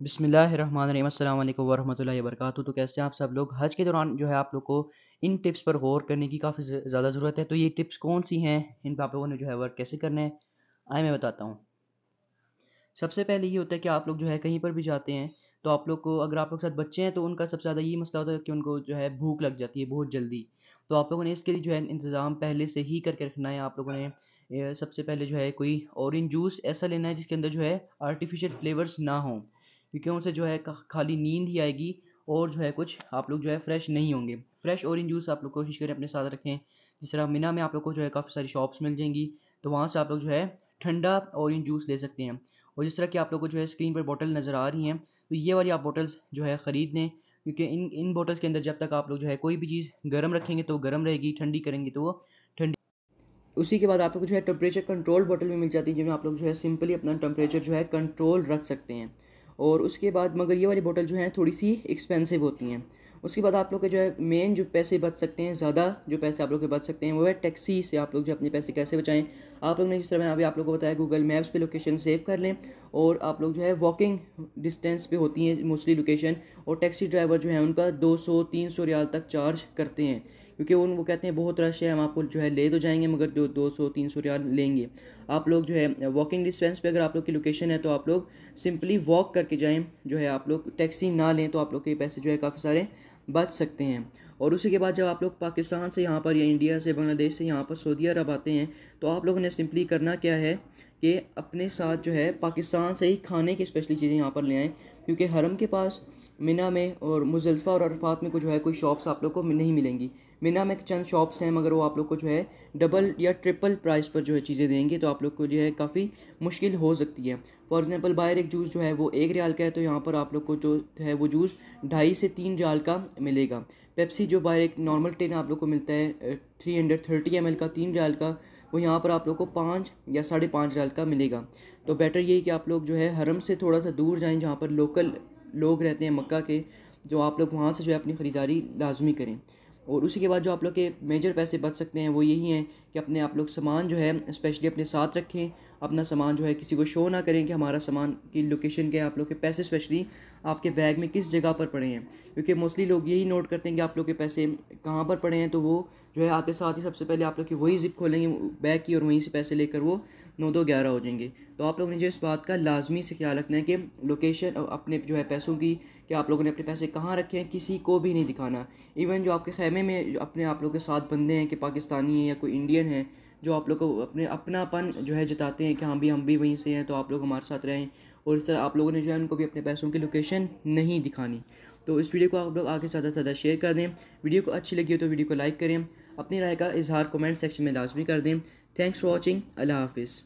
बिस्मिल्लाहिर्रहमानिर्रहीम अस्सलाम वालेकुम वरहमतुल्लाहि वबरकातुहू। तो कैसे हैं आप सब लोग? हज के दौरान जो है आप लोग को इन टिप्स पर गौर करने की काफ़ी ज़्यादा ज़रूरत है। तो ये टिप्स कौन सी हैं? इन पे आप लोगों ने जो है वर्क कैसे करना है? आइए मैं बताता हूँ। सबसे पहले ये होता है कि आप लोग जो है कहीं पर भी जाते हैं, तो आप लोग को अगर आप लोग के साथ बच्चे हैं तो उनका सबसे ज़्यादा ये मसला होता है कि उनको जो है भूख लग जाती है बहुत जल्दी। तो आप लोगों ने इसके लिए जो है इंतज़ाम पहले से ही करके रखना है। आप लोगों ने सबसे पहले जो है कोई ऑरेंज जूस ऐसा लेना है जिसके अंदर जो है आर्टिफ़िशियल फ्लेवर्स ना हों। क्योंकि उनसे जो है खाली नींद ही आएगी और जो है कुछ आप लोग जो है फ्रेश नहीं होंगे। फ्रेश ऑरेंज जूस आप लोग कोशिश करें अपने साथ रखें। जिस तरह मिना में आप लोग को जो है काफ़ी सारी शॉप्स मिल जाएँगी, तो वहाँ से आप लोग जो है ठंडा ऑरेंज जूस ले सकते हैं। और जिस तरह की आप लोग को जो है स्क्रीन पर बॉटल नज़र आ रही हैं, तो ये वाली आप बॉटल्स जो है ख़रीद लें। क्योंकि इन इन बॉटल्स के अंदर जब तक आप लोग जो है कोई भी चीज़ गर्म रखेंगे तो वो गर्म रहेगी, ठंडी करेंगे तो वो ठंडी। उसी के बाद आप लोग को जो है टेम्परेचर कंट्रोल बॉटल भी मिल जाती है, जिनमें आप लोग जो है सिंपली अपना टेम्परेचर जो है कंट्रोल रख सकते हैं। और उसके बाद मगर ये वाली बॉटल जो है थोड़ी सी एक्सपेंसिव होती हैं। उसके बाद आप लोग के जो है मेन जो पैसे बच सकते हैं, ज़्यादा जो पैसे आप लोग के बच सकते हैं वो है टैक्सी से। आप लोग जो अपने पैसे कैसे बचाएं, आप लोग ने जिस तरह मैं अभी आप लोग को बताया गूगल मैप्स पे लोकेशन सेव कर लें। और आप लोग जो है वॉकिंग डिस्टेंस पे होती हैं मोस्टली लोकेशन। और टैक्सी ड्राइवर जो है उनका 200-300 रियाल तक चार्ज करते हैं, क्योंकि वो कहते हैं बहुत रश है, हम आपको जो है ले तो जाएंगे मगर 200-300 रियाल लेंगे। आप लोग जो है वॉकिंग डिस्टेंस पे अगर आप लोग की लोकेशन है तो आप लोग सिंपली वॉक करके जाएं। जो है आप लोग टैक्सी ना लें तो आप लोग के पैसे जो है काफ़ी सारे बच सकते हैं। और उसी के बाद जब आप लोग पाकिस्तान से यहाँ पर या इंडिया से बांग्लादेश से यहाँ पर सऊदी अरब आते हैं, तो आप लोगों ने सिंपली करना क्या है कि अपने साथ जो है पाकिस्तान से ही खाने की स्पेशली चीज़ें यहाँ पर ले आएँ। क्योंकि हरम के पास मिना में और मुज़दलिफ़ा और अरफात में को जो है कोई शॉप्स आप लोग को नहीं मिलेंगी। मिना में चंद शॉप्स हैं मगर वो आप लोग को जो है डबल या ट्रिपल प्राइस पर जो है चीज़ें देंगे, तो आप लोग को जो है काफ़ी मुश्किल हो सकती है। फॉर एग्जांपल बाहर एक जूस जो है वो 1 रियाल का है, तो यहाँ पर आप लोग को जो है वो जूस 2.5 से 3 रियाल का मिलेगा। पेप्सी जो बाहर एक नॉर्मल टिन आप लोग को मिलता है 330 ml का 3 रियाल का, वो यहाँ पर आप लोग को 5 या 5.5 रियाल का मिलेगा। तो बेटर यही कि आप लोग जो है हरम से थोड़ा सा दूर जाएँ, जहाँ पर लोकल लोग रहते हैं मक्का के, जो आप लोग वहाँ से जो है अपनी ख़रीदारी लाजमी करें। और उसी के बाद जो आप लोग के मेजर पैसे बच सकते हैं वो यही हैं कि अपने आप लोग सामान जो है स्पेशली अपने साथ रखें। अपना सामान जो है किसी को शो ना करें कि हमारा सामान की लोकेशन क्या है। आप लोग के पैसे स्पेशली आपके बैग में किस जगह पर पड़े हैं, क्योंकि मोस्टली लोग यही नोट करते हैं कि आप लोग के पैसे कहाँ पर पड़े हैं। तो वो जो है आते साथ ही सबसे पहले आप लोग की वही जिप खोलेंगे बैग की और वहीं से पैसे लेकर वो 9-2-11 हो जाएंगे। तो आप लोगों ने जो इस बात का लाजमी से ख्याल रखना है कि लोकेशन अपने जो है पैसों की, कि आप लोगों ने अपने पैसे कहाँ रखे हैं किसी को भी नहीं दिखाना। इवन जो आपके खैमे में अपने आप लोग के साथ बंदे हैं कि पाकिस्तानी हैं या कोई इंडियन है, जो आप लोग को अपने अपनापन जो है जताते हैं कि हाँ भी हम भी वहीं से हैं, तो आप लोग हमारे साथ रहें। और इस तरह आप लोगों ने जो है उनको भी अपने पैसों की लोकेशन नहीं दिखानी। तो इस वीडियो को आप लोग आगे ज़्यादा से ज़्यादा शेयर कर दें। वीडियो को अच्छी लगी हो तो वीडियो को लाइक करें। अपनी राय का इजहार कमेंट सेक्शन में लाजमी कर दें। Thanks for watching. अल्लाह हाफिज़।